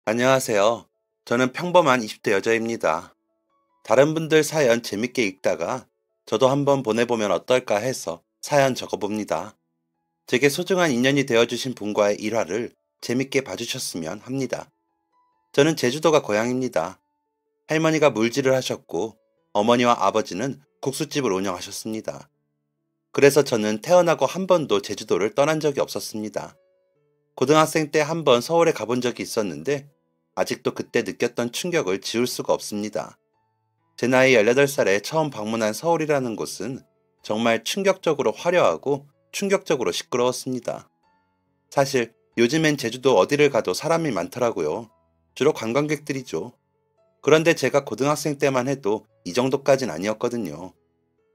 안녕하세요. 저는 평범한 20대 여자입니다. 다른 분들 사연 재밌게 읽다가 저도 한번 보내보면 어떨까 해서 사연 적어봅니다. 제게 소중한 인연이 되어주신 분과의 일화를 재밌게 봐주셨으면 합니다. 저는 제주도가 고향입니다. 할머니가 물질을 하셨고 어머니와 아버지는 국수집을 운영하셨습니다. 그래서 저는 태어나고 한 번도 제주도를 떠난 적이 없었습니다. 고등학생 때 한 번 서울에 가본 적이 있었는데 아직도 그때 느꼈던 충격을 지울 수가 없습니다. 제 나이 18살에 처음 방문한 서울이라는 곳은 정말 충격적으로 화려하고 충격적으로 시끄러웠습니다. 사실 요즘엔 제주도 어디를 가도 사람이 많더라고요. 주로 관광객들이죠. 그런데 제가 고등학생 때만 해도 이 정도까진 아니었거든요.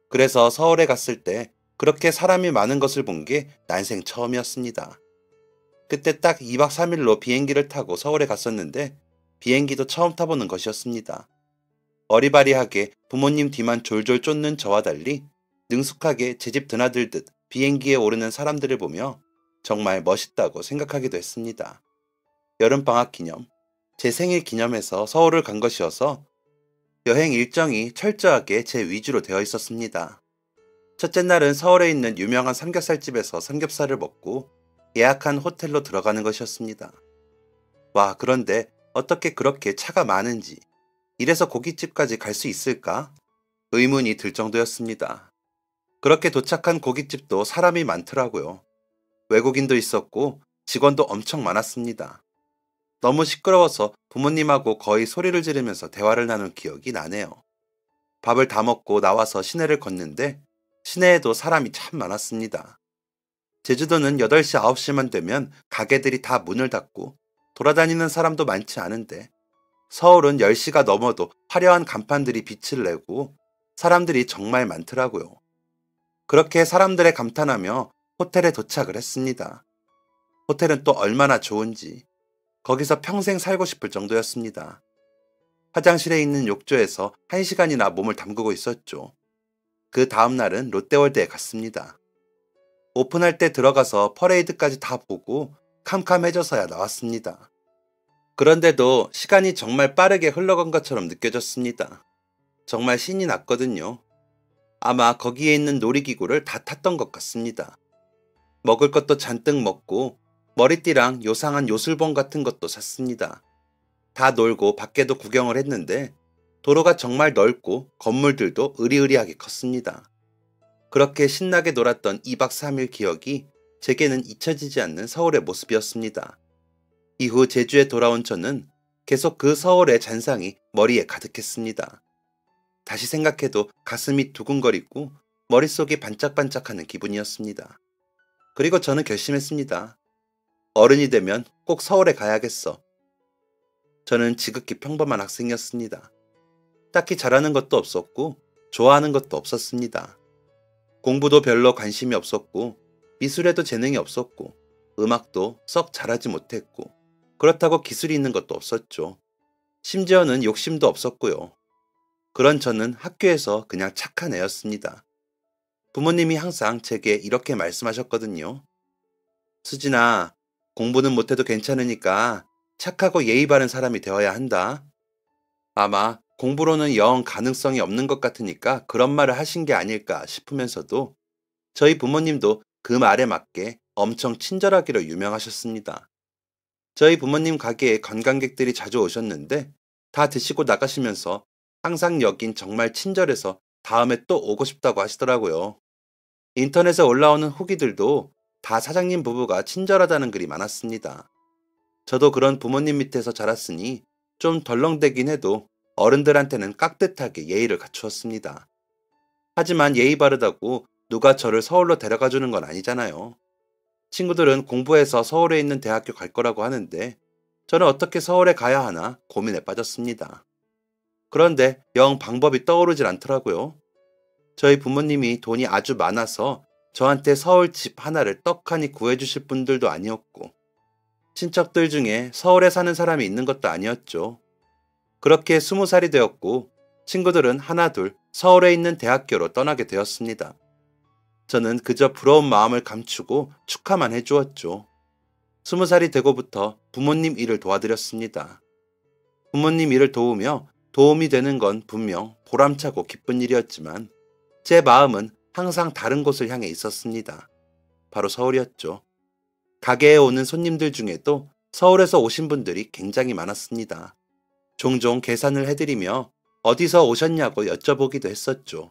그래서 서울에 갔을 때 그렇게 사람이 많은 것을 본 게 난생 처음이었습니다. 그때 딱 2박 3일로 비행기를 타고 서울에 갔었는데 비행기도 처음 타보는 것이었습니다. 어리바리하게 부모님 뒤만 졸졸 쫓는 저와 달리 능숙하게 제 집 드나들듯 비행기에 오르는 사람들을 보며 정말 멋있다고 생각하기도 했습니다. 여름방학 기념, 제 생일 기념해서 서울을 간 것이어서 여행 일정이 철저하게 제 위주로 되어 있었습니다. 첫째 날은 서울에 있는 유명한 삼겹살집에서 삼겹살을 먹고 예약한 호텔로 들어가는 것이었습니다. 와, 그런데 어떻게 그렇게 차가 많은지, 이래서 고깃집까지 갈 수 있을까? 의문이 들 정도였습니다. 그렇게 도착한 고깃집도 사람이 많더라고요. 외국인도 있었고 직원도 엄청 많았습니다. 너무 시끄러워서 부모님하고 거의 소리를 지르면서 대화를 나눈 기억이 나네요. 밥을 다 먹고 나와서 시내를 걷는데 시내에도 사람이 참 많았습니다. 제주도는 8시, 9시만 되면 가게들이 다 문을 닫고 돌아다니는 사람도 많지 않은데 서울은 10시가 넘어도 화려한 간판들이 빛을 내고 사람들이 정말 많더라고요. 그렇게 사람들의 감탄하며 호텔에 도착을 했습니다. 호텔은 또 얼마나 좋은지 거기서 평생 살고 싶을 정도였습니다. 화장실에 있는 욕조에서 1시간이나 몸을 담그고 있었죠. 그 다음 날은 롯데월드에 갔습니다. 오픈할 때 들어가서 퍼레이드까지 다 보고 캄캄해져서야 나왔습니다. 그런데도 시간이 정말 빠르게 흘러간 것처럼 느껴졌습니다. 정말 신이 났거든요. 아마 거기에 있는 놀이기구를 다 탔던 것 같습니다. 먹을 것도 잔뜩 먹고 머리띠랑 요상한 요술봉 같은 것도 샀습니다. 다 놀고 밖에도 구경을 했는데 도로가 정말 넓고 건물들도 으리으리하게 컸습니다. 그렇게 신나게 놀았던 2박 3일 기억이 제게는 잊혀지지 않는 서울의 모습이었습니다. 이후 제주에 돌아온 저는 계속 그 서울의 잔상이 머리에 가득했습니다. 다시 생각해도 가슴이 두근거리고 머릿속이 반짝반짝하는 기분이었습니다. 그리고 저는 결심했습니다. 어른이 되면 꼭 서울에 가야겠어. 저는 지극히 평범한 학생이었습니다. 딱히 잘하는 것도 없었고 좋아하는 것도 없었습니다. 공부도 별로 관심이 없었고 미술에도 재능이 없었고 음악도 썩 잘하지 못했고 그렇다고 기술이 있는 것도 없었죠. 심지어는 욕심도 없었고요. 그런 저는 학교에서 그냥 착한 애였습니다. 부모님이 항상 제게 이렇게 말씀하셨거든요. 수진아, 공부는 못해도 괜찮으니까 착하고 예의 바른 사람이 되어야 한다. 아마 공부로는 영 가능성이 없는 것 같으니까 그런 말을 하신 게 아닐까 싶으면서도 저희 부모님도 그 말에 맞게 엄청 친절하기로 유명하셨습니다. 저희 부모님 가게에 관광객들이 자주 오셨는데 다 드시고 나가시면서 항상 여긴 정말 친절해서 다음에 또 오고 싶다고 하시더라고요. 인터넷에 올라오는 후기들도 다 사장님 부부가 친절하다는 글이 많았습니다. 저도 그런 부모님 밑에서 자랐으니 좀 덜렁대긴 해도 어른들한테는 깍듯하게 예의를 갖추었습니다. 하지만 예의 바르다고 누가 저를 서울로 데려가 주는 건 아니잖아요. 친구들은 공부해서 서울에 있는 대학교 갈 거라고 하는데 저는 어떻게 서울에 가야 하나 고민에 빠졌습니다. 그런데 영 방법이 떠오르질 않더라고요. 저희 부모님이 돈이 아주 많아서 저한테 서울 집 하나를 떡하니 구해주실 분들도 아니었고 친척들 중에 서울에 사는 사람이 있는 것도 아니었죠. 그렇게 20살이 되었고 친구들은 하나둘 서울에 있는 대학교로 떠나게 되었습니다. 저는 그저 부러운 마음을 감추고 축하만 해주었죠. 20살이 되고부터 부모님 일을 도와드렸습니다. 부모님 일을 도우며 도움이 되는 건 분명 보람차고 기쁜 일이었지만 제 마음은 항상 다른 곳을 향해 있었습니다. 바로 서울이었죠. 가게에 오는 손님들 중에도 서울에서 오신 분들이 굉장히 많았습니다. 종종 계산을 해드리며 어디서 오셨냐고 여쭤보기도 했었죠.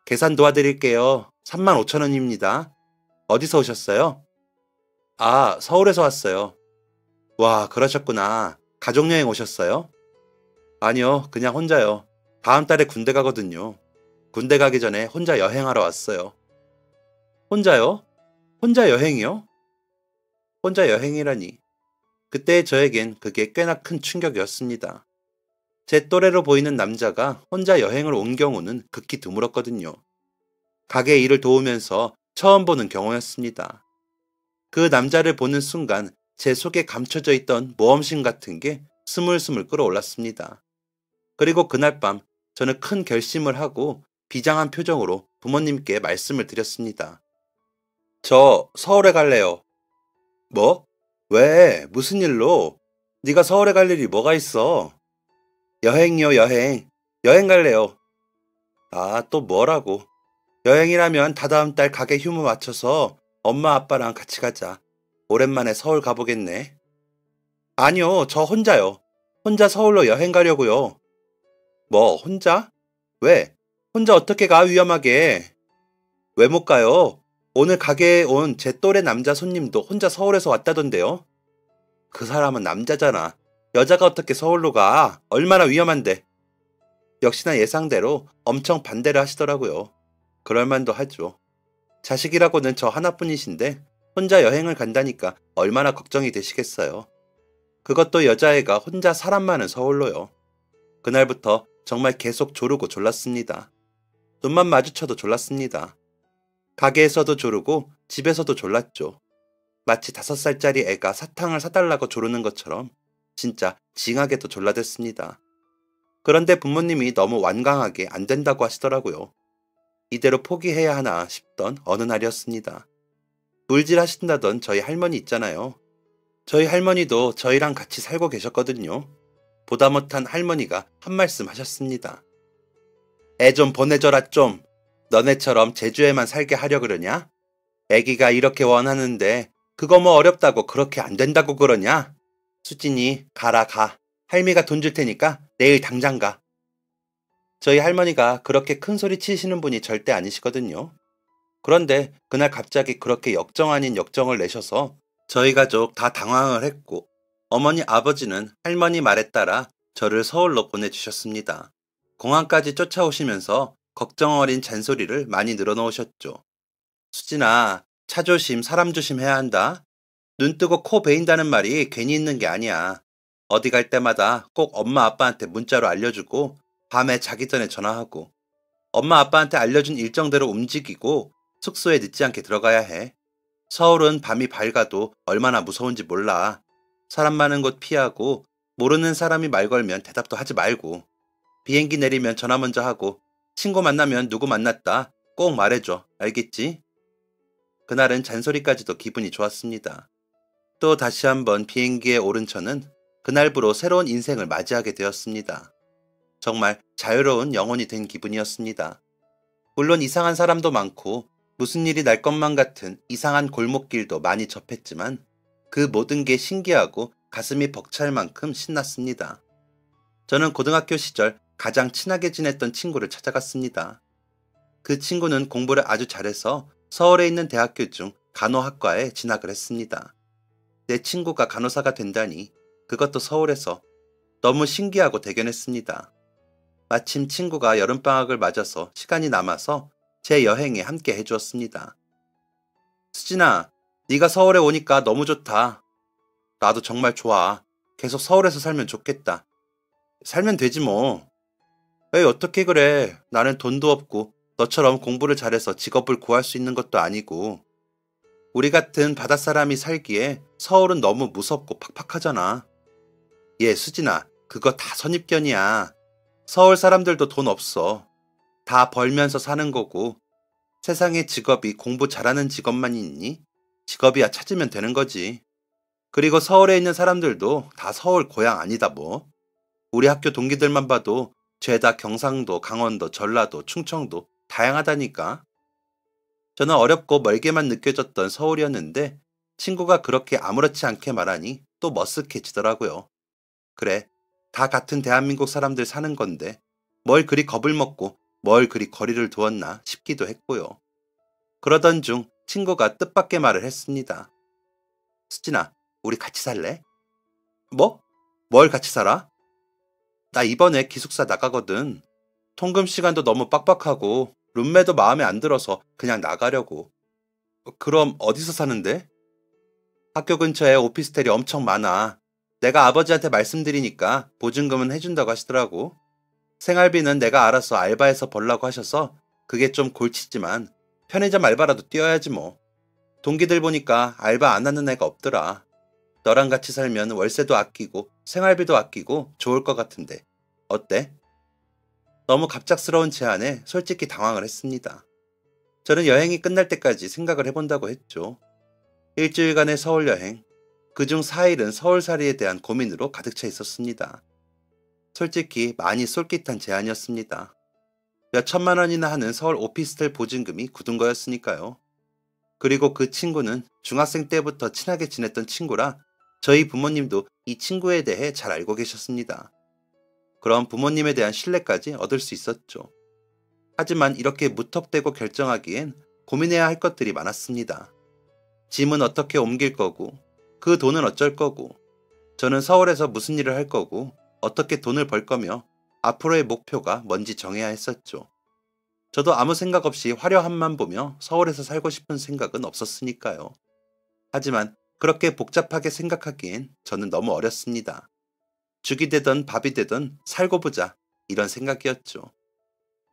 계산 도와드릴게요. 35,000원입니다. 어디서 오셨어요? 아, 서울에서 왔어요. 와, 그러셨구나. 가족여행 오셨어요? 아니요, 그냥 혼자요. 다음 달에 군대 가거든요. 군대 가기 전에 혼자 여행하러 왔어요. 혼자요? 혼자 여행이요? 혼자 여행이라니. 그때 저에겐 그게 꽤나 큰 충격이었습니다. 제 또래로 보이는 남자가 혼자 여행을 온 경우는 극히 드물었거든요. 가게 일을 도우면서 처음 보는 경우였습니다. 그 남자를 보는 순간 제 속에 감춰져 있던 모험심 같은 게 스물스물 끌어올랐습니다. 그리고 그날 밤 저는 큰 결심을 하고 비장한 표정으로 부모님께 말씀을 드렸습니다. 저 서울에 갈래요. 뭐? 왜? 무슨 일로? 네가 서울에 갈 일이 뭐가 있어? 여행이요, 여행. 여행 갈래요. 아, 또 뭐라고? 여행이라면 다다음 달 가게 휴무 맞춰서 엄마 아빠랑 같이 가자. 오랜만에 서울 가보겠네. 아니요, 저 혼자요. 혼자 서울로 여행 가려고요. 뭐, 혼자? 왜? 혼자 어떻게 가, 위험하게? 왜 못 가요? 오늘 가게에 온 제 또래 남자 손님도 혼자 서울에서 왔다던데요. 그 사람은 남자잖아. 여자가 어떻게 서울로 가? 얼마나 위험한데. 역시나 예상대로 엄청 반대를 하시더라고요. 그럴만도 하죠. 자식이라고는 저 하나뿐이신데 혼자 여행을 간다니까 얼마나 걱정이 되시겠어요. 그것도 여자애가 혼자 사람 많은 서울로요. 그날부터 정말 계속 조르고 졸랐습니다. 눈만 마주쳐도 졸랐습니다. 가게에서도 조르고 집에서도 졸랐죠. 마치 5살짜리 애가 사탕을 사달라고 조르는 것처럼 진짜 징하게도 졸라댔습니다. 그런데 부모님이 너무 완강하게 안 된다고 하시더라고요. 이대로 포기해야 하나 싶던 어느 날이었습니다. 물질 하신다던 저희 할머니 있잖아요. 저희 할머니도 저희랑 같이 살고 계셨거든요. 보다 못한 할머니가 한 말씀 하셨습니다. 애 좀 보내줘라 좀. 너네처럼 제주에만 살게 하려 그러냐? 애기가 이렇게 원하는데 그거 뭐 어렵다고 그렇게 안 된다고 그러냐? 수진이 가라 가. 할미가 돈 줄 테니까 내일 당장 가. 저희 할머니가 그렇게 큰 소리 치시는 분이 절대 아니시거든요. 그런데 그날 갑자기 그렇게 역정 아닌 역정을 내셔서 저희 가족 다 당황을 했고 어머니 아버지는 할머니 말에 따라 저를 서울로 보내주셨습니다. 공항까지 쫓아오시면서 걱정 어린 잔소리를 많이 늘어놓으셨죠. 수진아, 차 조심, 사람 조심해야 한다. 눈 뜨고 코 베인다는 말이 괜히 있는 게 아니야. 어디 갈 때마다 꼭 엄마 아빠한테 문자로 알려주고 밤에 자기 전에 전화하고 엄마 아빠한테 알려준 일정대로 움직이고 숙소에 늦지 않게 들어가야 해. 서울은 밤이 밝아도 얼마나 무서운지 몰라. 사람 많은 곳 피하고 모르는 사람이 말 걸면 대답도 하지 말고 비행기 내리면 전화 먼저 하고 친구 만나면 누구 만났다 꼭 말해줘. 알겠지? 그날은 잔소리까지도 기분이 좋았습니다. 또 다시 한번 비행기에 오른 저는 그날부로 새로운 인생을 맞이하게 되었습니다. 정말 자유로운 영혼이 된 기분이었습니다. 물론 이상한 사람도 많고 무슨 일이 날 것만 같은 이상한 골목길도 많이 접했지만 그 모든 게 신기하고 가슴이 벅찰 만큼 신났습니다. 저는 고등학교 시절 가장 친하게 지냈던 친구를 찾아갔습니다. 그 친구는 공부를 아주 잘해서 서울에 있는 대학교 중 간호학과에 진학을 했습니다. 내 친구가 간호사가 된다니 그것도 서울에서 너무 신기하고 대견했습니다. 마침 친구가 여름방학을 맞아서 시간이 남아서 제 여행에 함께 해주었습니다. 수진아, 네가 서울에 오니까 너무 좋다. 나도 정말 좋아. 계속 서울에서 살면 좋겠다. 살면 되지 뭐. 에이, 어떻게 그래. 나는 돈도 없고 너처럼 공부를 잘해서 직업을 구할 수 있는 것도 아니고. 우리 같은 바닷사람이 살기에 서울은 너무 무섭고 팍팍하잖아. 예, 수진아, 그거 다 선입견이야. 서울 사람들도 돈 없어. 다 벌면서 사는 거고. 세상에 직업이 공부 잘하는 직업만 있니? 직업이야 찾으면 되는 거지. 그리고 서울에 있는 사람들도 다 서울 고향 아니다 뭐. 우리 학교 동기들만 봐도 죄다 경상도, 강원도, 전라도, 충청도 다양하다니까. 저는 어렵고 멀게만 느껴졌던 서울이었는데 친구가 그렇게 아무렇지 않게 말하니 또 머쓱해지더라고요. 그래, 다 같은 대한민국 사람들 사는 건데 뭘 그리 겁을 먹고 뭘 그리 거리를 두었나 싶기도 했고요. 그러던 중 친구가 뜻밖의 말을 했습니다. 수진아, 우리 같이 살래? 뭐? 뭘 같이 살아? 나 이번에 기숙사 나가거든. 통금 시간도 너무 빡빡하고 룸메도 마음에 안 들어서 그냥 나가려고. 그럼 어디서 사는데? 학교 근처에 오피스텔이 엄청 많아. 내가 아버지한테 말씀드리니까 보증금은 해준다고 하시더라고. 생활비는 내가 알아서 알바해서 벌라고 하셔서 그게 좀 골치지만 편의점 알바라도 뛰어야지 뭐. 동기들 보니까 알바 안 하는 애가 없더라. 너랑 같이 살면 월세도 아끼고 생활비도 아끼고 좋을 것 같은데 어때? 너무 갑작스러운 제안에 솔직히 당황을 했습니다. 저는 여행이 끝날 때까지 생각을 해본다고 했죠. 일주일간의 서울 여행, 그중 4일은 서울살이에 대한 고민으로 가득 차 있었습니다. 솔직히 많이 쏠깃한 제안이었습니다. 몇 천만 원이나 하는 서울 오피스텔 보증금이 굳은 거였으니까요. 그리고 그 친구는 중학생 때부터 친하게 지냈던 친구라 저희 부모님도 이 친구에 대해 잘 알고 계셨습니다. 그럼 부모님에 대한 신뢰까지 얻을 수 있었죠. 하지만 이렇게 무턱대고 결정하기엔 고민해야 할 것들이 많았습니다. 짐은 어떻게 옮길 거고, 그 돈은 어쩔 거고, 저는 서울에서 무슨 일을 할 거고, 어떻게 돈을 벌 거며, 앞으로의 목표가 뭔지 정해야 했었죠. 저도 아무 생각 없이 화려함만 보며 서울에서 살고 싶은 생각은 없었으니까요. 하지만 그렇게 복잡하게 생각하기엔 저는 너무 어렸습니다. 죽이 되든 밥이 되든 살고 보자 이런 생각이었죠.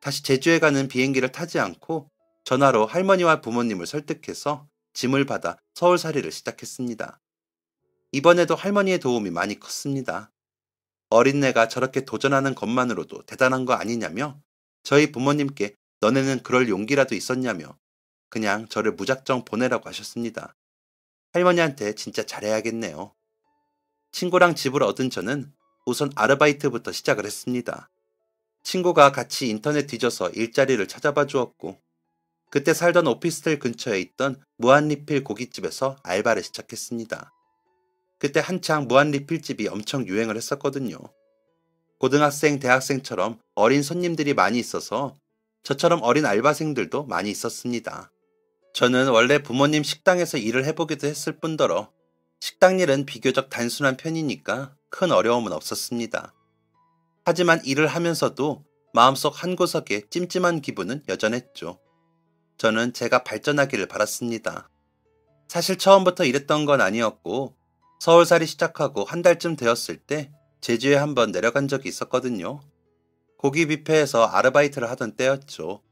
다시 제주에 가는 비행기를 타지 않고 전화로 할머니와 부모님을 설득해서 짐을 받아 서울살이를 시작했습니다. 이번에도 할머니의 도움이 많이 컸습니다. 어린애가 저렇게 도전하는 것만으로도 대단한 거 아니냐며 저희 부모님께 너네는 그럴 용기라도 있었냐며 그냥 저를 무작정 보내라고 하셨습니다. 할머니한테 진짜 잘해야겠네요. 친구랑 집을 얻은 저는 우선 아르바이트부터 시작을 했습니다. 친구가 같이 인터넷 뒤져서 일자리를 찾아봐 주었고 그때 살던 오피스텔 근처에 있던 무한리필 고깃집에서 알바를 시작했습니다. 그때 한창 무한리필집이 엄청 유행을 했었거든요. 고등학생, 대학생처럼 어린 손님들이 많이 있어서 저처럼 어린 알바생들도 많이 있었습니다. 저는 원래 부모님 식당에서 일을 해보기도 했을 뿐더러 식당 일은 비교적 단순한 편이니까 큰 어려움은 없었습니다. 하지만 일을 하면서도 마음속 한구석에 찜찜한 기분은 여전했죠. 저는 제가 발전하기를 바랐습니다. 사실 처음부터 이랬던 건 아니었고 서울살이 시작하고 한 달쯤 되었을 때 제주에 한번 내려간 적이 있었거든요. 고기 뷔페에서 아르바이트를 하던 때였죠.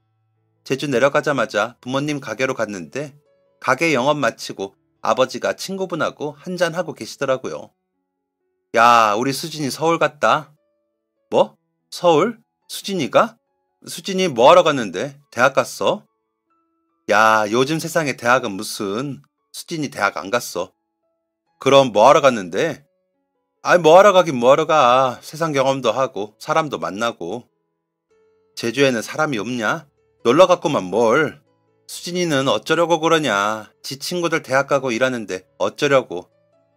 제주 내려가자마자 부모님 가게로 갔는데 가게 영업 마치고 아버지가 친구분하고 한잔하고 계시더라고요. 야, 우리 수진이 서울 갔다. 뭐? 서울? 수진이가? 수진이 뭐 하러 갔는데? 대학 갔어? 야, 요즘 세상에 대학은 무슨. 수진이 대학 안 갔어. 그럼 뭐 하러 갔는데? 아이, 뭐 하러 가긴 뭐 하러 가. 세상 경험도 하고 사람도 만나고. 제주에는 사람이 없냐? 놀러 갔구만 뭘. 수진이는 어쩌려고 그러냐. 지 친구들 대학 가고 일하는데 어쩌려고.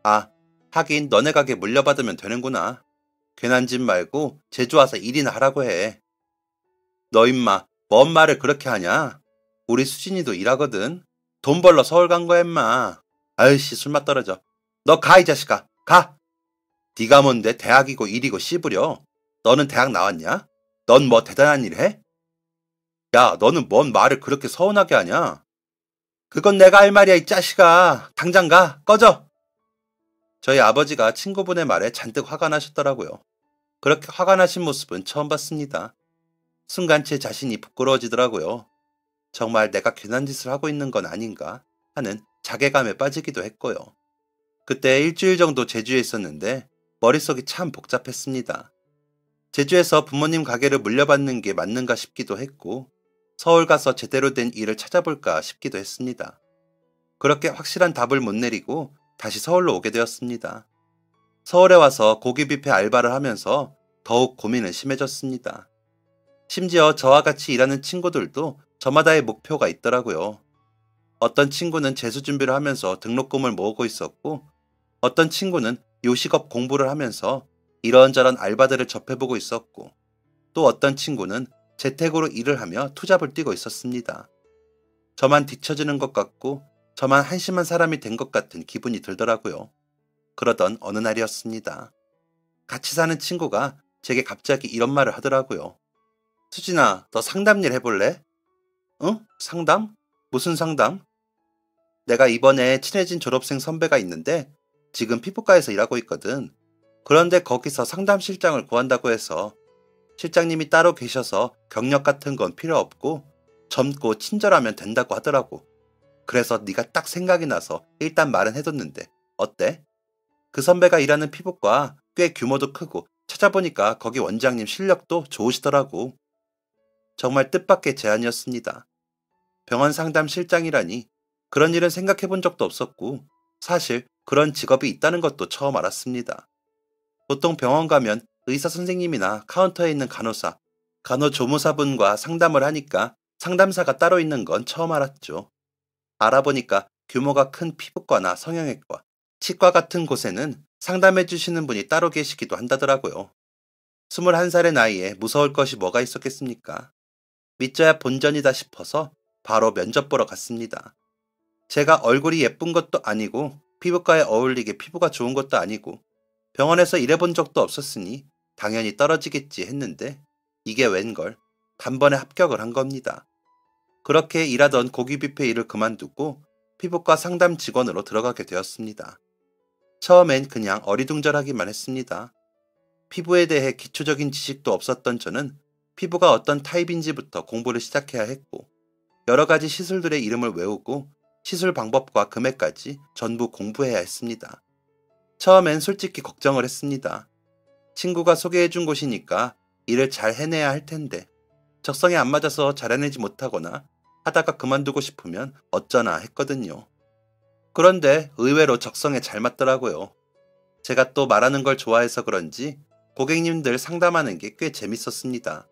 아, 하긴 너네 가게 물려받으면 되는구나. 괜한 짓 말고 제주 와서 일이나 하라고 해. 너 임마 뭔 말을 그렇게 하냐? 우리 수진이도 일하거든. 돈 벌러 서울 간 거야 임마. 아이씨 술맛 떨어져. 너 가 이 자식아. 가. 네가 뭔데 대학이고 일이고 씹으려. 너는 대학 나왔냐? 넌 뭐 대단한 일 해? 야, 너는 뭔 말을 그렇게 서운하게 하냐? 그건 내가 할 말이야 이 자식아. 당장 가. 꺼져. 저희 아버지가 친구분의 말에 잔뜩 화가 나셨더라고요. 그렇게 화가 나신 모습은 처음 봤습니다. 순간 제 자신이 부끄러워지더라고요. 정말 내가 괜한 짓을 하고 있는 건 아닌가 하는 자괴감에 빠지기도 했고요. 그때 일주일 정도 제주에 있었는데 머릿속이 참 복잡했습니다. 제주에서 부모님 가게를 물려받는 게 맞는가 싶기도 했고 서울 가서 제대로 된 일을 찾아볼까 싶기도 했습니다. 그렇게 확실한 답을 못 내리고 다시 서울로 오게 되었습니다. 서울에 와서 고기 뷔페 알바를 하면서 더욱 고민은 심해졌습니다. 심지어 저와 같이 일하는 친구들도 저마다의 목표가 있더라고요. 어떤 친구는 재수 준비를 하면서 등록금을 모으고 있었고, 어떤 친구는 요식업 공부를 하면서 이런저런 알바들을 접해보고 있었고, 또 어떤 친구는 재택으로 일을 하며 투잡을 뛰고 있었습니다. 저만 뒤처지는 것 같고, 저만 한심한 사람이 된 것 같은 기분이 들더라고요. 그러던 어느 날이었습니다. 같이 사는 친구가 제게 갑자기 이런 말을 하더라고요. 수진아, 너 상담 일 해볼래? 응? 상담? 무슨 상담? 내가 이번에 친해진 졸업생 선배가 있는데 지금 피부과에서 일하고 있거든. 그런데 거기서 상담 실장을 구한다고 해서 실장님이 따로 계셔서 경력 같은 건 필요 없고 젊고 친절하면 된다고 하더라고. 그래서 네가 딱 생각이 나서 일단 말은 해뒀는데 어때? 그 선배가 일하는 피부과 꽤 규모도 크고 찾아보니까 거기 원장님 실력도 좋으시더라고. 정말 뜻밖의 제안이었습니다. 병원 상담 실장이라니 그런 일은 생각해 본 적도 없었고 사실 그런 직업이 있다는 것도 처음 알았습니다. 보통 병원 가면 의사 선생님이나 카운터에 있는 간호사, 간호조무사분과 상담을 하니까 상담사가 따로 있는 건 처음 알았죠. 알아보니까 규모가 큰 피부과나 성형외과, 치과 같은 곳에는 상담해 주시는 분이 따로 계시기도 한다더라고요. 21살의 나이에 무서울 것이 뭐가 있었겠습니까? 믿져야 본전이다 싶어서 바로 면접 보러 갔습니다. 제가 얼굴이 예쁜 것도 아니고 피부과에 어울리게 피부가 좋은 것도 아니고 병원에서 일해본 적도 없었으니 당연히 떨어지겠지 했는데 이게 웬걸 단번에 합격을 한 겁니다. 그렇게 일하던 고기 뷔페 일을 그만두고 피부과 상담 직원으로 들어가게 되었습니다. 처음엔 그냥 어리둥절하기만 했습니다. 피부에 대해 기초적인 지식도 없었던 저는 피부가 어떤 타입인지부터 공부를 시작해야 했고 여러 가지 시술들의 이름을 외우고 시술 방법과 금액까지 전부 공부해야 했습니다. 처음엔 솔직히 걱정을 했습니다. 친구가 소개해준 곳이니까 일을 잘 해내야 할 텐데 적성에 안 맞아서 잘 해내지 못하거나 하다가 그만두고 싶으면 어쩌나 했거든요. 그런데 의외로 적성에 잘 맞더라고요. 제가 또 말하는 걸 좋아해서 그런지 고객님들 상담하는 게 꽤 재밌었습니다.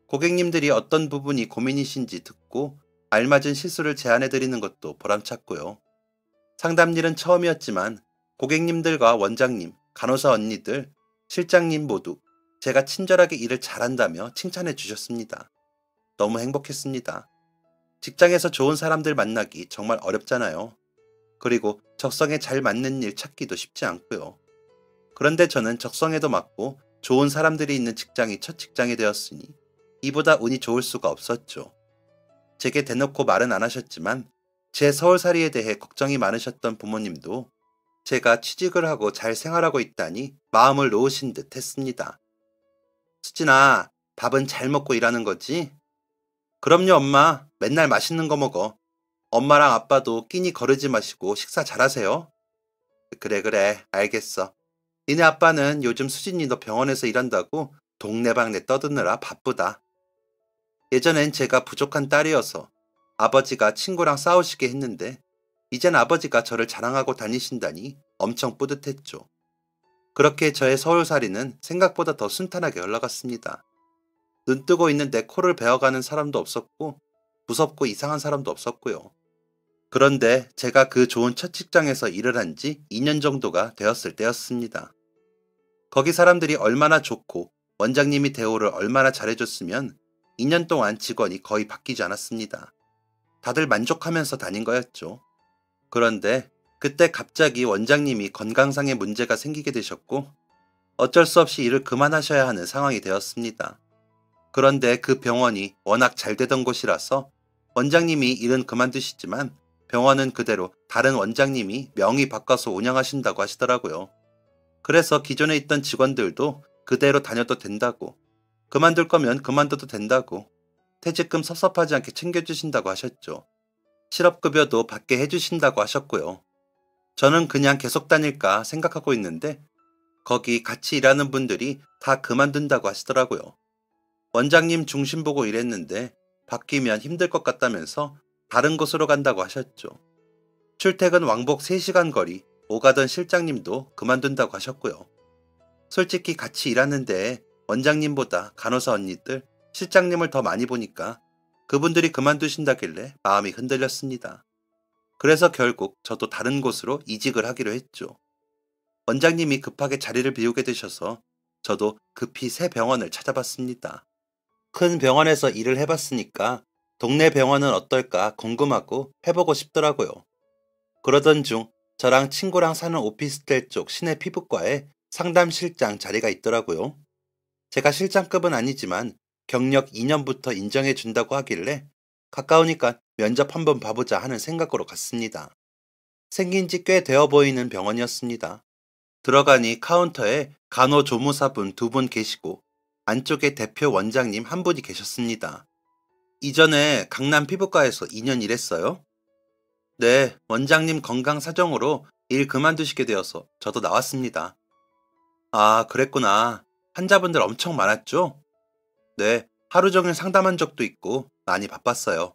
고객님들이 어떤 부분이 고민이신지 듣고 알맞은 시술을 제안해드리는 것도 보람찼고요. 상담 일은 처음이었지만 고객님들과 원장님, 간호사 언니들, 실장님 모두 제가 친절하게 일을 잘한다며 칭찬해 주셨습니다. 너무 행복했습니다. 직장에서 좋은 사람들 만나기 정말 어렵잖아요. 그리고 적성에 잘 맞는 일 찾기도 쉽지 않고요. 그런데 저는 적성에도 맞고 좋은 사람들이 있는 직장이 첫 직장이 되었으니 이보다 운이 좋을 수가 없었죠. 제게 대놓고 말은 안 하셨지만 제 서울살이에 대해 걱정이 많으셨던 부모님도 제가 취직을 하고 잘 생활하고 있다니 마음을 놓으신 듯 했습니다. 수진아, 밥은 잘 먹고 일하는 거지? 그럼요, 엄마. 맨날 맛있는 거 먹어. 엄마랑 아빠도 끼니 거르지 마시고 식사 잘하세요. 그래, 그래. 알겠어. 니네 아빠는 요즘 수진이 너 병원에서 일한다고 동네방네 떠드느라 바쁘다. 예전엔 제가 부족한 딸이어서 아버지가 친구랑 싸우시게 했는데 이젠 아버지가 저를 자랑하고 다니신다니 엄청 뿌듯했죠. 그렇게 저의 서울살이는 생각보다 더 순탄하게 흘러갔습니다. 눈 뜨고 있는데 코를 베어가는 사람도 없었고 무섭고 이상한 사람도 없었고요. 그런데 제가 그 좋은 첫 직장에서 일을 한 지 2년 정도가 되었을 때였습니다. 거기 사람들이 얼마나 좋고 원장님이 대우를 얼마나 잘해줬으면 2년 동안 직원이 거의 바뀌지 않았습니다. 다들 만족하면서 다닌 거였죠. 그런데 그때 갑자기 원장님이 건강상의 문제가 생기게 되셨고 어쩔 수 없이 일을 그만하셔야 하는 상황이 되었습니다. 그런데 그 병원이 워낙 잘 되던 곳이라서 원장님이 일은 그만두시지만 병원은 그대로 다른 원장님이 명의 바꿔서 운영하신다고 하시더라고요. 그래서 기존에 있던 직원들도 그대로 다녀도 된다고, 그만둘 거면 그만둬도 된다고, 퇴직금 섭섭하지 않게 챙겨주신다고 하셨죠. 실업급여도 받게 해주신다고 하셨고요. 저는 그냥 계속 다닐까 생각하고 있는데 거기 같이 일하는 분들이 다 그만둔다고 하시더라고요. 원장님 중심 보고 일했는데 바뀌면 힘들 것 같다면서 다른 곳으로 간다고 하셨죠. 출퇴근 왕복 3시간 거리, 오가던 실장님도 그만둔다고 하셨고요. 솔직히 같이 일하는데 원장님보다 간호사 언니들, 실장님을 더 많이 보니까 그분들이 그만두신다길래 마음이 흔들렸습니다. 그래서 결국 저도 다른 곳으로 이직을 하기로 했죠. 원장님이 급하게 자리를 비우게 되셔서 저도 급히 새 병원을 찾아봤습니다. 큰 병원에서 일을 해봤으니까 동네 병원은 어떨까 궁금하고 해보고 싶더라고요. 그러던 중 저랑 친구랑 사는 오피스텔 쪽 시내 피부과에 상담실장 자리가 있더라고요. 제가 실장급은 아니지만 경력 2년부터 인정해 준다고 하길래 가까우니까 면접 한번 봐보자 하는 생각으로 갔습니다. 생긴 지 꽤 되어 보이는 병원이었습니다. 들어가니 카운터에 간호조무사분 두 분 계시고 안쪽에 대표 원장님 한 분이 계셨습니다. 이전에 강남 피부과에서 2년 일했어요? 네, 원장님 건강 사정으로 일 그만두시게 되어서 저도 나왔습니다. 아, 그랬구나. 환자분들 엄청 많았죠? 네, 하루 종일 상담한 적도 있고 많이 바빴어요.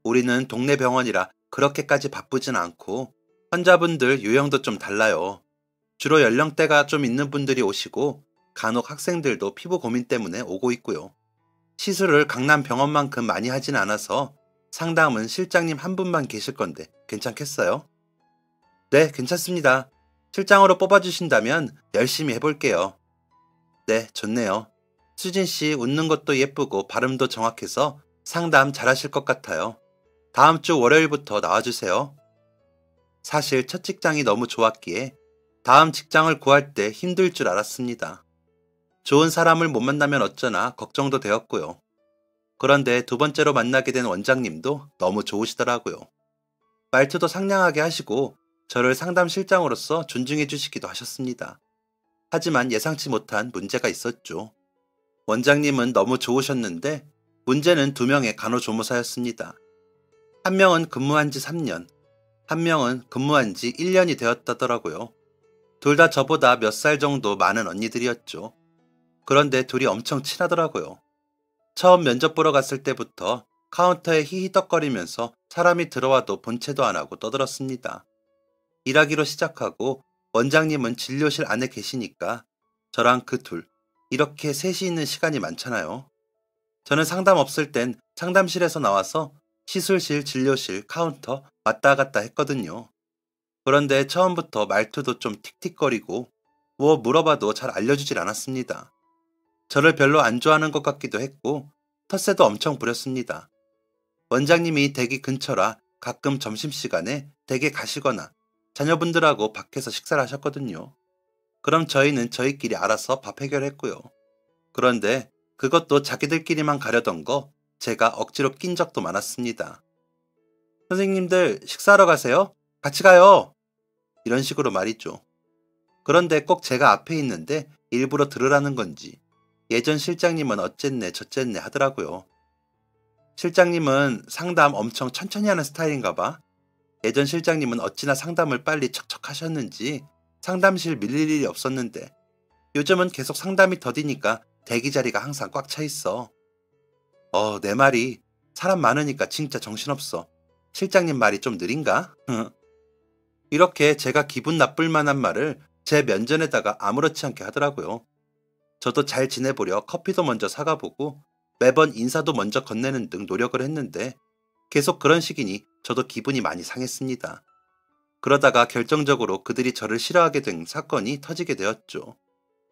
우리는 동네 병원이라 그렇게까지 바쁘진 않고 환자분들 유형도 좀 달라요. 주로 연령대가 좀 있는 분들이 오시고 간혹 학생들도 피부 고민 때문에 오고 있고요. 시술을 강남 병원만큼 많이 하진 않아서 상담은 실장님 한 분만 계실 건데 괜찮겠어요? 네, 괜찮습니다. 실장으로 뽑아주신다면 열심히 해볼게요. 네, 좋네요. 수진 씨 웃는 것도 예쁘고 발음도 정확해서 상담 잘하실 것 같아요. 다음 주 월요일부터 나와주세요. 사실 첫 직장이 너무 좋았기에 다음 직장을 구할 때 힘들 줄 알았습니다. 좋은 사람을 못 만나면 어쩌나 걱정도 되었고요. 그런데 두 번째로 만나게 된 원장님도 너무 좋으시더라고요. 말투도 상냥하게 하시고 저를 상담실장으로서 존중해 주시기도 하셨습니다. 하지만 예상치 못한 문제가 있었죠. 원장님은 너무 좋으셨는데 문제는 두 명의 간호조무사였습니다. 한 명은 근무한 지 3년, 한 명은 근무한 지 1년이 되었다더라고요. 둘 다 저보다 몇 살 정도 많은 언니들이었죠. 그런데 둘이 엄청 친하더라고요. 처음 면접 보러 갔을 때부터 카운터에 히히덕거리면서 사람이 들어와도 본체도 안 하고 떠들었습니다. 일하기로 시작하고 원장님은 진료실 안에 계시니까 저랑 그 둘, 이렇게 셋이 있는 시간이 많잖아요. 저는 상담 없을 땐 상담실에서 나와서 시술실, 진료실, 카운터 왔다 갔다 했거든요. 그런데 처음부터 말투도 좀 틱틱거리고 뭐 물어봐도 잘 알려주질 않았습니다. 저를 별로 안 좋아하는 것 같기도 했고 텃세도 엄청 부렸습니다. 원장님이 댁이 근처라 가끔 점심시간에 댁에 가시거나 자녀분들하고 밖에서 식사를 하셨거든요. 그럼 저희는 저희끼리 알아서 밥 해결했고요. 그런데 그것도 자기들끼리만 가려던 거 제가 억지로 낀 적도 많았습니다. 선생님들 식사하러 가세요? 같이 가요. 이런 식으로 말이죠. 그런데 꼭 제가 앞에 있는데 일부러 들으라는 건지 예전 실장님은 어쨌네 저쨌네 하더라고요. 실장님은 상담 엄청 천천히 하는 스타일인가 봐. 예전 실장님은 어찌나 상담을 빨리 척척 하셨는지 상담실 밀릴 일이 없었는데 요즘은 계속 상담이 더디니까 대기 자리가 항상 꽉 차 있어. 내 말이 사람 많으니까 진짜 정신없어. 실장님 말이 좀 느린가? 이렇게 제가 기분 나쁠 만한 말을 제 면전에다가 아무렇지 않게 하더라고요. 저도 잘 지내보려 커피도 먼저 사가보고 매번 인사도 먼저 건네는 등 노력을 했는데 계속 그런 식이니 저도 기분이 많이 상했습니다. 그러다가 결정적으로 그들이 저를 싫어하게 된 사건이 터지게 되었죠.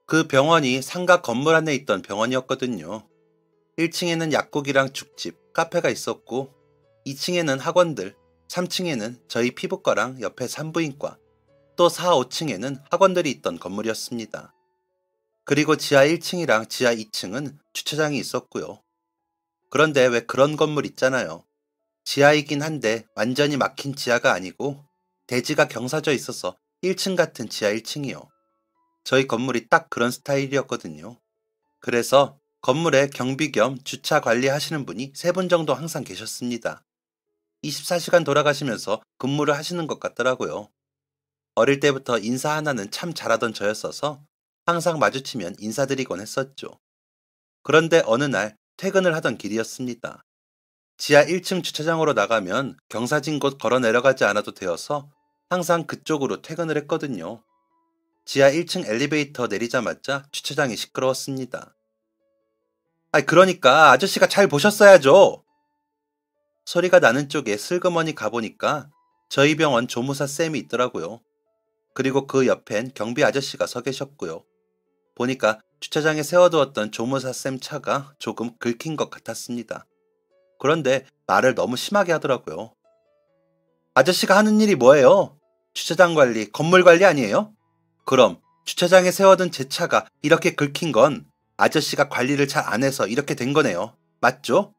그 병원이 상가 건물 안에 있던 병원이었거든요. 1층에는 약국이랑 죽집, 카페가 있었고 2층에는 학원들, 3층에는 저희 피부과랑 옆에 산부인과, 또 4, 5층에는 학원들이 있던 건물이었습니다. 그리고 지하 1층이랑 지하 2층은 주차장이 있었고요. 그런데 왜 그런 건물 있잖아요. 지하이긴 한데 완전히 막힌 지하가 아니고 대지가 경사져 있어서 1층 같은 지하 1층이요. 저희 건물이 딱 그런 스타일이었거든요. 그래서 건물에 경비 겸 주차 관리하시는 분이 3분 정도 항상 계셨습니다. 24시간 돌아가시면서 근무를 하시는 것 같더라고요. 어릴 때부터 인사 하나는 참 잘하던 저였어서 항상 마주치면 인사드리곤 했었죠. 그런데 어느 날 퇴근을 하던 길이었습니다. 지하 1층 주차장으로 나가면 경사진 곳 걸어 내려가지 않아도 되어서 항상 그쪽으로 퇴근을 했거든요. 지하 1층 엘리베이터 내리자마자 주차장이 시끄러웠습니다. 그러니까 아저씨가 잘 보셨어야죠. 소리가 나는 쪽에 슬그머니 가보니까 저희 병원 조무사 쌤이 있더라고요. 그리고 그 옆엔 경비 아저씨가 서 계셨고요. 보니까 주차장에 세워두었던 조무사 쌤 차가 조금 긁힌 것 같았습니다. 그런데 말을 너무 심하게 하더라고요. 아저씨가 하는 일이 뭐예요? 주차장 관리, 건물 관리 아니에요? 그럼 주차장에 세워둔 제 차가 이렇게 긁힌 건 아저씨가 관리를 잘 안 해서 이렇게 된 거네요. 맞죠?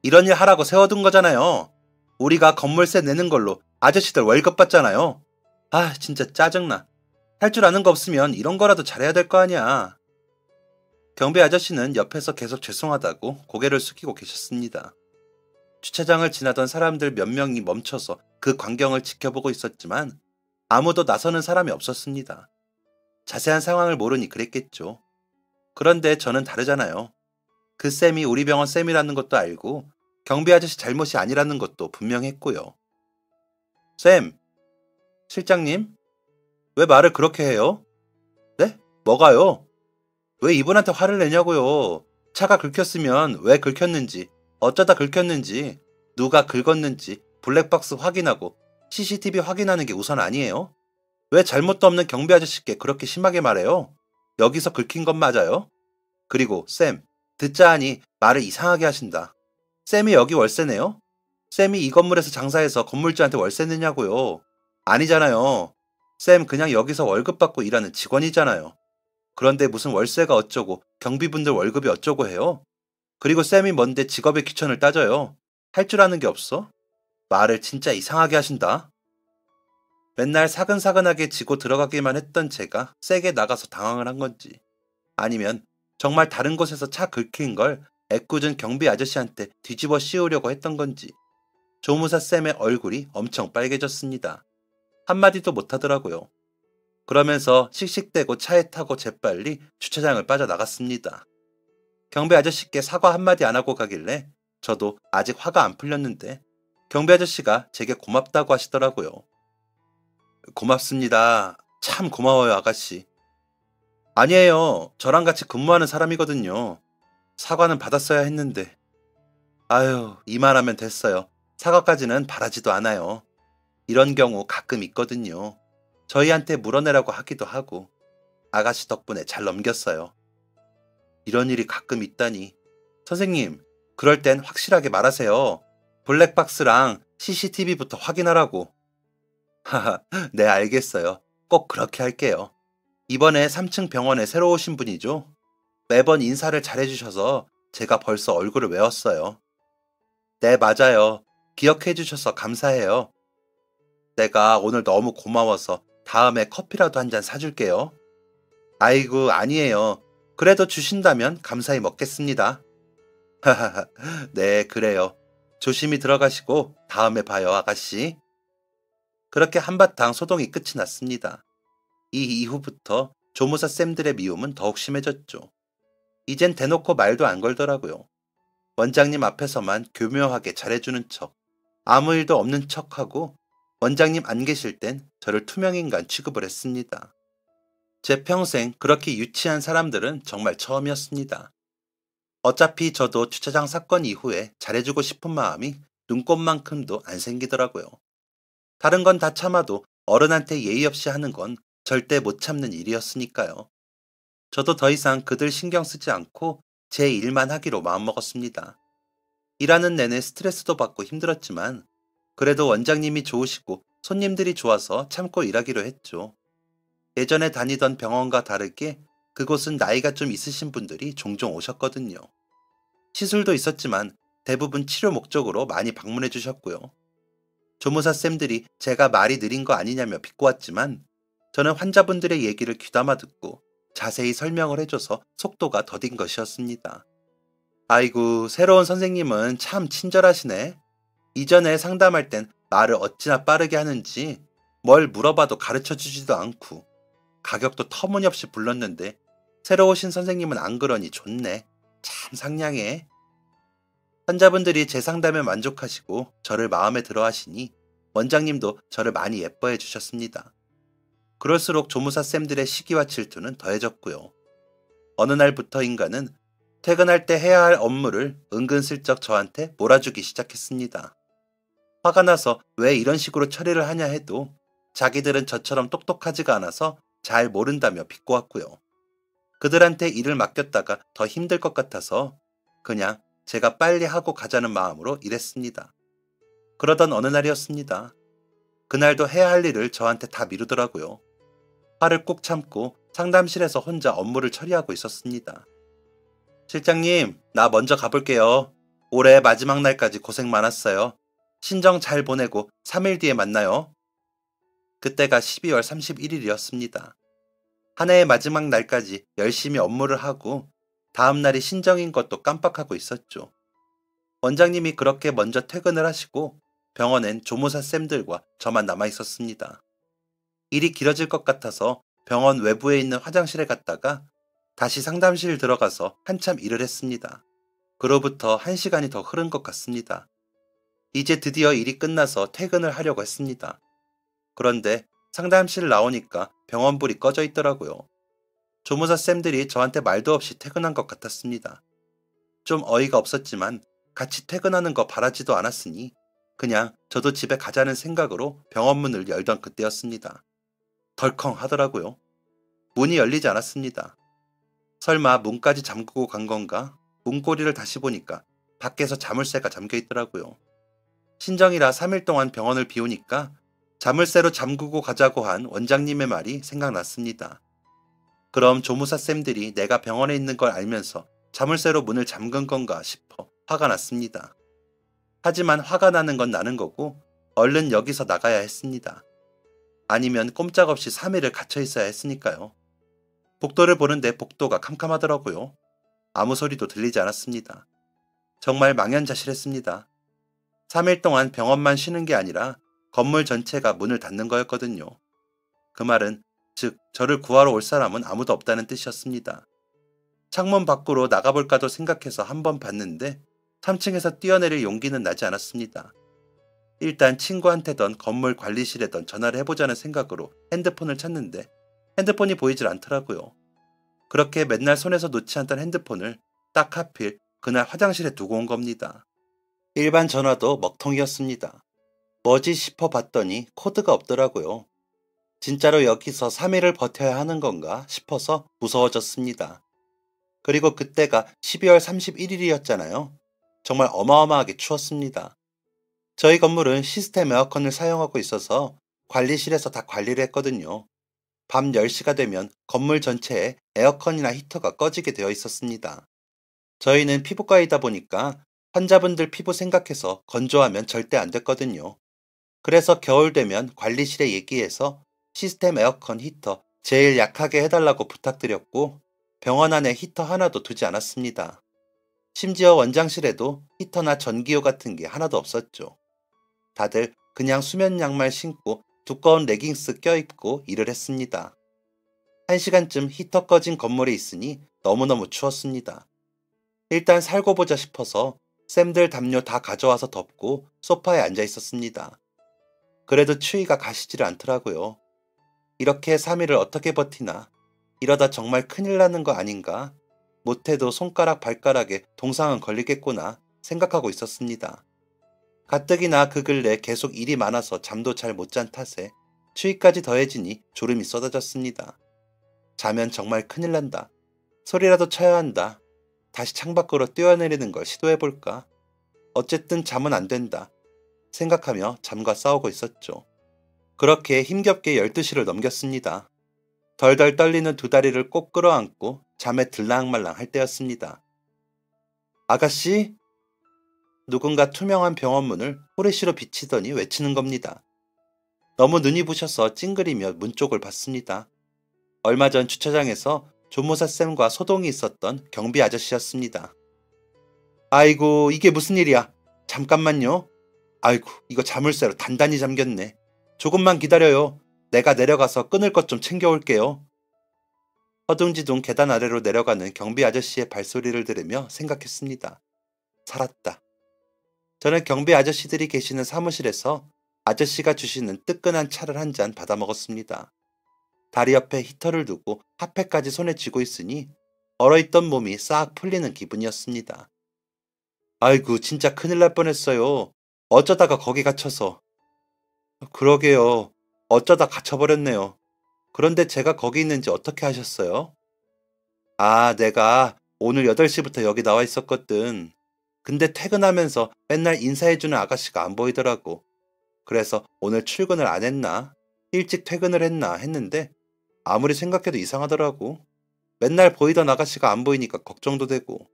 이런 일 하라고 세워둔 거잖아요. 우리가 건물세 내는 걸로 아저씨들 월급 받잖아요. 진짜 짜증나. 할 줄 아는 거 없으면 이런 거라도 잘해야 될 거 아니야. 경비 아저씨는 옆에서 계속 죄송하다고 고개를 숙이고 계셨습니다. 주차장을 지나던 사람들 몇 명이 멈춰서 그 광경을 지켜보고 있었지만 아무도 나서는 사람이 없었습니다. 자세한 상황을 모르니 그랬겠죠. 그런데 저는 다르잖아요. 그 쌤이 우리 병원 쌤이라는 것도 알고 경비 아저씨 잘못이 아니라는 것도 분명했고요. 쌤, 실장님, 왜 말을 그렇게 해요? 네? 뭐가요? 왜 이분한테 화를 내냐고요. 차가 긁혔으면 왜 긁혔는지, 어쩌다 긁혔는지, 누가 긁었는지 블랙박스 확인하고 CCTV 확인하는 게 우선 아니에요? 왜 잘못도 없는 경비 아저씨께 그렇게 심하게 말해요? 여기서 긁힌 건 맞아요? 그리고 쌤, 듣자 하니 말을 이상하게 하신다. 쌤이 여기 월세 내요? 쌤이 이 건물에서 장사해서 건물주한테 월세 내냐고요. 아니잖아요. 쌤 그냥 여기서 월급 받고 일하는 직원이잖아요. 그런데 무슨 월세가 어쩌고 경비분들 월급이 어쩌고 해요? 그리고 쌤이 뭔데 직업의 귀천을 따져요? 할 줄 아는 게 없어? 말을 진짜 이상하게 하신다. 맨날 사근사근하게 지고 들어가기만 했던 제가 세게 나가서 당황을 한 건지, 아니면 정말 다른 곳에서 차 긁힌 걸 애꿎은 경비 아저씨한테 뒤집어 씌우려고 했던 건지 조무사 쌤의 얼굴이 엄청 빨개졌습니다. 한마디도 못하더라고요. 그러면서 씩씩대고 차에 타고 재빨리 주차장을 빠져나갔습니다. 경비 아저씨께 사과 한마디 안 하고 가길래 저도 아직 화가 안 풀렸는데 경비 아저씨가 제게 고맙다고 하시더라고요. 고맙습니다. 참 고마워요, 아가씨. 아니에요. 저랑 같이 근무하는 사람이거든요. 사과는 받았어야 했는데. 아유, 이만하면 됐어요. 사과까지는 바라지도 않아요. 이런 경우 가끔 있거든요. 저희한테 물어내라고 하기도 하고. 아가씨 덕분에 잘 넘겼어요. 이런 일이 가끔 있다니. 선생님, 그럴 땐 확실하게 말하세요. 블랙박스랑 CCTV부터 확인하라고. 하하, 네, 알겠어요. 꼭 그렇게 할게요. 이번에 3층 병원에 새로 오신 분이죠? 매번 인사를 잘해주셔서 제가 벌써 얼굴을 외웠어요. 네, 맞아요. 기억해주셔서 감사해요. 내가 오늘 너무 고마워서 다음에 커피라도 한 잔 사줄게요. 아이고, 아니에요. 그래도 주신다면 감사히 먹겠습니다. 하하하, 네, 그래요. 조심히 들어가시고 다음에 봐요, 아가씨. 그렇게 한바탕 소동이 끝이 났습니다. 이 이후부터 조무사 쌤들의 미움은 더욱 심해졌죠. 이젠 대놓고 말도 안 걸더라고요. 원장님 앞에서만 교묘하게 잘해주는 척, 아무 일도 없는 척하고 원장님 안 계실 땐 저를 투명인간 취급을 했습니다. 제 평생 그렇게 유치한 사람들은 정말 처음이었습니다. 어차피 저도 주차장 사건 이후에 잘해주고 싶은 마음이 눈꼽만큼도 안 생기더라고요. 다른 건 다 참아도 어른한테 예의 없이 하는 건 절대 못 참는 일이었으니까요. 저도 더 이상 그들 신경 쓰지 않고 제 일만 하기로 마음먹었습니다. 일하는 내내 스트레스도 받고 힘들었지만 그래도 원장님이 좋으시고 손님들이 좋아서 참고 일하기로 했죠. 예전에 다니던 병원과 다르게 그곳은 나이가 좀 있으신 분들이 종종 오셨거든요. 시술도 있었지만 대부분 치료 목적으로 많이 방문해 주셨고요. 조무사 쌤들이 제가 말이 느린 거 아니냐며 비꼬았지만 저는 환자분들의 얘기를 귀담아 듣고 자세히 설명을 해줘서 속도가 더딘 것이었습니다. 아이고, 새로운 선생님은 참 친절하시네. 이전에 상담할 땐 말을 어찌나 빠르게 하는지 뭘 물어봐도 가르쳐 주지도 않고 가격도 터무니없이 불렀는데 새로 오신 선생님은 안 그러니 좋네. 참 상냥해. 환자분들이 제 상담에 만족하시고 저를 마음에 들어 하시니 원장님도 저를 많이 예뻐해 주셨습니다. 그럴수록 조무사 쌤들의 시기와 질투는 더해졌고요. 어느 날부터인가는 퇴근할 때 해야 할 업무를 은근슬쩍 저한테 몰아주기 시작했습니다. 화가 나서 왜 이런 식으로 처리를 하냐 해도 자기들은 저처럼 똑똑하지가 않아서 잘 모른다며 비꼬았고요. 그들한테 일을 맡겼다가 더 힘들 것 같아서 그냥 제가 빨리 하고 가자는 마음으로 일했습니다. 그러던 어느 날이었습니다. 그날도 해야 할 일을 저한테 다 미루더라고요. 화를 꾹 참고 상담실에서 혼자 업무를 처리하고 있었습니다. 실장님, 나 먼저 가볼게요. 올해 마지막 날까지 고생 많았어요. 신정 잘 보내고 3일 뒤에 만나요. 그때가 12월 31일이었습니다. 한 해의 마지막 날까지 열심히 업무를 하고 다음 날이 신정인 것도 깜빡하고 있었죠. 원장님이 그렇게 먼저 퇴근을 하시고 병원엔 조무사 쌤들과 저만 남아 있었습니다. 일이 길어질 것 같아서 병원 외부에 있는 화장실에 갔다가 다시 상담실 들어가서 한참 일을 했습니다. 그로부터 1시간이 더 흐른 것 같습니다. 이제 드디어 일이 끝나서 퇴근을 하려고 했습니다. 그런데 상담실 나오니까 병원 불이 꺼져 있더라고요. 조무사 쌤들이 저한테 말도 없이 퇴근한 것 같았습니다. 좀 어이가 없었지만 같이 퇴근하는 거 바라지도 않았으니 그냥 저도 집에 가자는 생각으로 병원 문을 열던 그때였습니다. 덜컹 하더라고요. 문이 열리지 않았습니다. 설마 문까지 잠그고 간 건가? 문고리를 다시 보니까 밖에서 자물쇠가 잠겨 있더라고요. 신정이라 3일 동안 병원을 비우니까 자물쇠로 잠그고 가자고 한 원장님의 말이 생각났습니다. 그럼 조무사 쌤들이 내가 병원에 있는 걸 알면서 자물쇠로 문을 잠근 건가 싶어 화가 났습니다. 하지만 화가 나는 건 나는 거고 얼른 여기서 나가야 했습니다. 아니면 꼼짝없이 3일을 갇혀 있어야 했으니까요. 복도를 보는데 복도가 캄캄하더라고요. 아무 소리도 들리지 않았습니다. 정말 망연자실했습니다. 3일 동안 병원만 쉬는 게 아니라 건물 전체가 문을 닫는 거였거든요. 그 말은 즉 저를 구하러 올 사람은 아무도 없다는 뜻이었습니다. 창문 밖으로 나가볼까도 생각해서 한번 봤는데 3층에서 뛰어내릴 용기는 나지 않았습니다. 일단 친구한테던 건물 관리실에던 전화를 해보자는 생각으로 핸드폰을 찾는데 핸드폰이 보이질 않더라고요. 그렇게 맨날 손에서 놓지 않던 핸드폰을 딱 하필 그날 화장실에 두고 온 겁니다. 일반 전화도 먹통이었습니다. 뭐지 싶어 봤더니 코드가 없더라고요. 진짜로 여기서 3일을 버텨야 하는 건가 싶어서 무서워졌습니다. 그리고 그때가 12월 31일이었잖아요. 정말 어마어마하게 추웠습니다. 저희 건물은 시스템 에어컨을 사용하고 있어서 관리실에서 다 관리를 했거든요. 밤 10시가 되면 건물 전체에 에어컨이나 히터가 꺼지게 되어 있었습니다. 저희는 피부과이다 보니까 환자분들 피부 생각해서 건조하면 절대 안 됐거든요. 그래서 겨울 되면 관리실에 얘기해서 시스템 에어컨 히터 제일 약하게 해달라고 부탁드렸고 병원 안에 히터 하나도 두지 않았습니다. 심지어 원장실에도 히터나 전기요 같은 게 하나도 없었죠. 다들 그냥 수면 양말 신고 두꺼운 레깅스 껴입고 일을 했습니다. 1시간쯤 히터 꺼진 건물에 있으니 너무너무 추웠습니다. 일단 살고 보자 싶어서 쌤들 담요 다 가져와서 덮고 소파에 앉아 있었습니다. 그래도 추위가 가시질 않더라고요. 이렇게 3일을 어떻게 버티나, 이러다 정말 큰일 나는 거 아닌가, 못해도 손가락 발가락에 동상은 걸리겠구나 생각하고 있었습니다. 가뜩이나 그 근래 계속 일이 많아서 잠도 잘 못 잔 탓에 추위까지 더해지니 졸음이 쏟아졌습니다. 자면 정말 큰일 난다. 소리라도 쳐야 한다. 다시 창밖으로 뛰어내리는 걸 시도해볼까? 어쨌든 잠은 안 된다. 생각하며 잠과 싸우고 있었죠. 그렇게 힘겹게 12시를 넘겼습니다. 덜덜 떨리는 두 다리를 꼭 끌어안고 잠에 들랑말랑 할 때였습니다. 아가씨? 누군가 투명한 병원 문을 후레쉬로 비치더니 외치는 겁니다. 너무 눈이 부셔서 찡그리며 문 쪽을 봤습니다. 얼마 전 주차장에서 조무사 쌤과 소동이 있었던 경비 아저씨였습니다. 아이고, 이게 무슨 일이야? 잠깐만요. 아이고, 이거 자물쇠로 단단히 잠겼네. 조금만 기다려요. 내가 내려가서 끊을 것 좀 챙겨올게요. 허둥지둥 계단 아래로 내려가는 경비 아저씨의 발소리를 들으며 생각했습니다. 살았다. 저는 경비 아저씨들이 계시는 사무실에서 아저씨가 주시는 뜨끈한 차를 한 잔 받아 먹었습니다. 다리 옆에 히터를 두고 핫팩까지 손에 쥐고 있으니 얼어있던 몸이 싹 풀리는 기분이었습니다. 아이고, 진짜 큰일 날 뻔했어요. 어쩌다가 거기 갇혀서. 그러게요. 어쩌다 갇혀버렸네요. 그런데 제가 거기 있는지 어떻게 하셨어요? 아, 내가 오늘 8시부터 여기 나와 있었거든. 근데 퇴근하면서 맨날 인사해주는 아가씨가 안 보이더라고. 그래서 오늘 출근을 안 했나? 일찍 퇴근을 했나 했는데 아무리 생각해도 이상하더라고. 맨날 보이던 아가씨가 안 보이니까 걱정도 되고.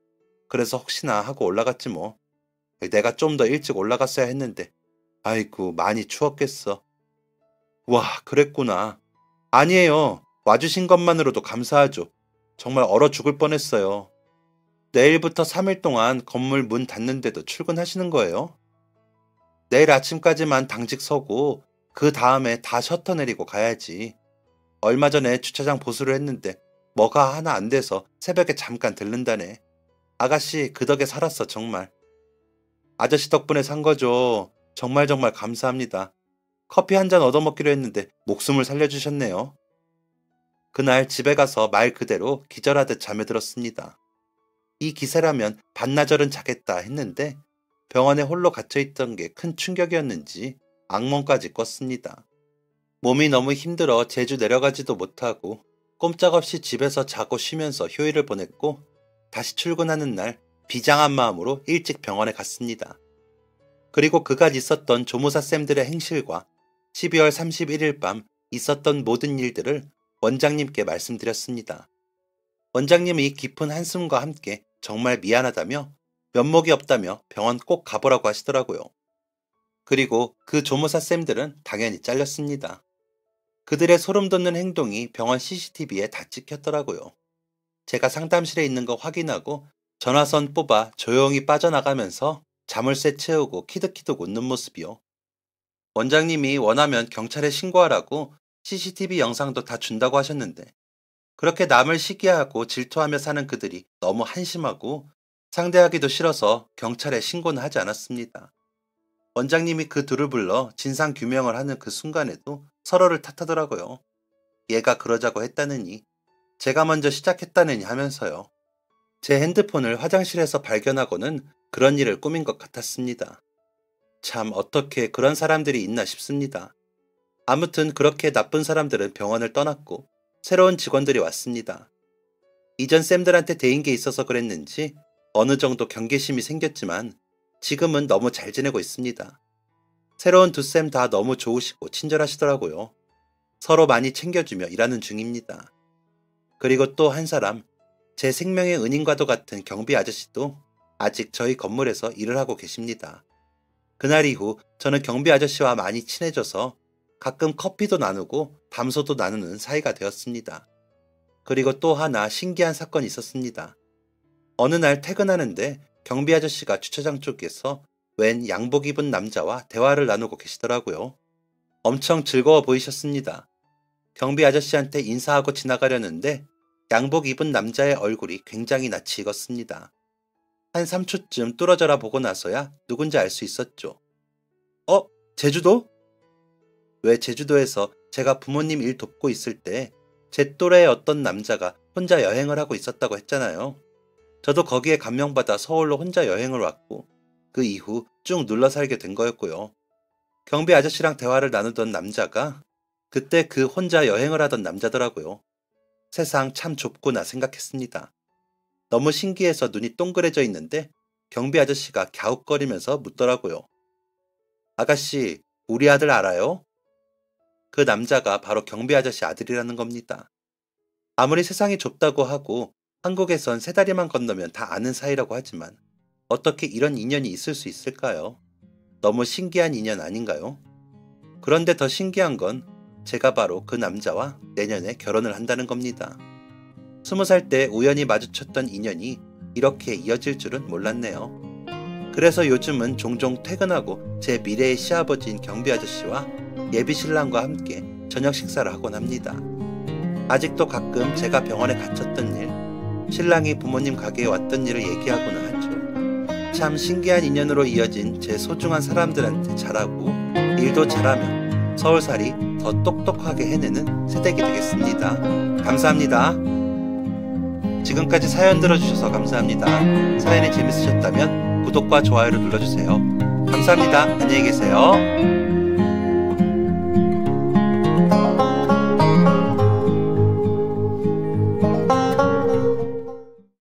그래서 혹시나 하고 올라갔지 뭐. 내가 좀 더 일찍 올라갔어야 했는데. 아이고, 많이 추웠겠어. 와, 그랬구나. 아니에요. 와주신 것만으로도 감사하죠. 정말 얼어 죽을 뻔했어요. 내일부터 3일 동안 건물 문 닫는데도 출근하시는 거예요? 내일 아침까지만 당직 서고 그 다음에 다 셔터 내리고 가야지. 얼마 전에 주차장 보수를 했는데 뭐가 하나 안 돼서 새벽에 잠깐 들른다네. 아가씨, 그 덕에 살았어, 정말. 아저씨 덕분에 산 거죠. 정말 정말 감사합니다. 커피 한 잔 얻어먹기로 했는데 목숨을 살려주셨네요. 그날 집에 가서 말 그대로 기절하듯 잠에 들었습니다. 이 기세라면 반나절은 자겠다 했는데 병원에 홀로 갇혀있던 게 큰 충격이었는지 악몽까지 꿨습니다. 몸이 너무 힘들어 제주 내려가지도 못하고 꼼짝없이 집에서 자고 쉬면서 휴일을 보냈고 다시 출근하는 날 비장한 마음으로 일찍 병원에 갔습니다. 그리고 그간 있었던 조무사 쌤들의 행실과 12월 31일 밤 있었던 모든 일들을 원장님께 말씀드렸습니다. 원장님이 깊은 한숨과 함께 정말 미안하다며 면목이 없다며 병원 꼭 가보라고 하시더라고요. 그리고 그 조무사 쌤들은 당연히 잘렸습니다. 그들의 소름 돋는 행동이 병원 CCTV에 다 찍혔더라고요. 제가 상담실에 있는 거 확인하고 전화선 뽑아 조용히 빠져나가면서 자물쇠 채우고 키득키득 웃는 모습이요. 원장님이 원하면 경찰에 신고하라고 CCTV 영상도 다 준다고 하셨는데 그렇게 남을 시기하고 질투하며 사는 그들이 너무 한심하고 상대하기도 싫어서 경찰에 신고는 하지 않았습니다. 원장님이 그 둘을 불러 진상 규명을 하는 그 순간에도 서로를 탓하더라고요. 얘가 그러자고 했다느니, 제가 먼저 시작했다느니 하면서요. 제 핸드폰을 화장실에서 발견하고는 그런 일을 꾸민 것 같았습니다. 참 어떻게 그런 사람들이 있나 싶습니다. 아무튼 그렇게 나쁜 사람들은 병원을 떠났고 새로운 직원들이 왔습니다. 이전 쌤들한테 대인 게 있어서 그랬는지 어느 정도 경계심이 생겼지만 지금은 너무 잘 지내고 있습니다. 새로운 두 쌤 다 너무 좋으시고 친절하시더라고요. 서로 많이 챙겨주며 일하는 중입니다. 그리고 또 한 사람, 제 생명의 은인과도 같은 경비 아저씨도 아직 저희 건물에서 일을 하고 계십니다. 그날 이후 저는 경비 아저씨와 많이 친해져서 가끔 커피도 나누고 담소도 나누는 사이가 되었습니다. 그리고 또 하나 신기한 사건이 있었습니다. 어느 날 퇴근하는데 경비 아저씨가 주차장 쪽에서 웬 양복 입은 남자와 대화를 나누고 계시더라고요. 엄청 즐거워 보이셨습니다. 경비 아저씨한테 인사하고 지나가려는데 양복 입은 남자의 얼굴이 굉장히 낯이 익었습니다. 한 3초쯤 뚫어져라 보고 나서야 누군지 알 수 있었죠. 제주도? 왜 제주도에서 제가 부모님 일 돕고 있을 때 제 또래의 어떤 남자가 혼자 여행을 하고 있었다고 했잖아요. 저도 거기에 감명받아 서울로 혼자 여행을 왔고 그 이후 쭉 눌러 살게 된 거였고요. 경비 아저씨랑 대화를 나누던 남자가 그때 그 혼자 여행을 하던 남자더라고요. 세상 참 좁구나 생각했습니다. 너무 신기해서 눈이 동그래져 있는데 경비 아저씨가 갸웃거리면서 묻더라고요. 아가씨, 우리 아들 알아요? 그 남자가 바로 경비 아저씨 아들이라는 겁니다. 아무리 세상이 좁다고 하고 한국에선 3다리만 건너면 다 아는 사이라고 하지만 어떻게 이런 인연이 있을 수 있을까요? 너무 신기한 인연 아닌가요? 그런데 더 신기한 건 제가 바로 그 남자와 내년에 결혼을 한다는 겁니다. 20살 때 우연히 마주쳤던 인연이 이렇게 이어질 줄은 몰랐네요. 그래서 요즘은 종종 퇴근하고 제 미래의 시아버지인 경비 아저씨와 예비 신랑과 함께 저녁 식사를 하곤 합니다. 아직도 가끔 제가 병원에 갇혔던 일, 신랑이 부모님 가게에 왔던 일을 얘기하곤 하죠. 참 신기한 인연으로 이어진 제 소중한 사람들한테 잘하고 일도 잘하며 서울살이 더 똑똑하게 해내는 새댁이 되겠습니다. 감사합니다. 지금까지 사연 들어주셔서 감사합니다. 사연이 재밌으셨다면 구독과 좋아요를 눌러주세요. 감사합니다. 안녕히 계세요.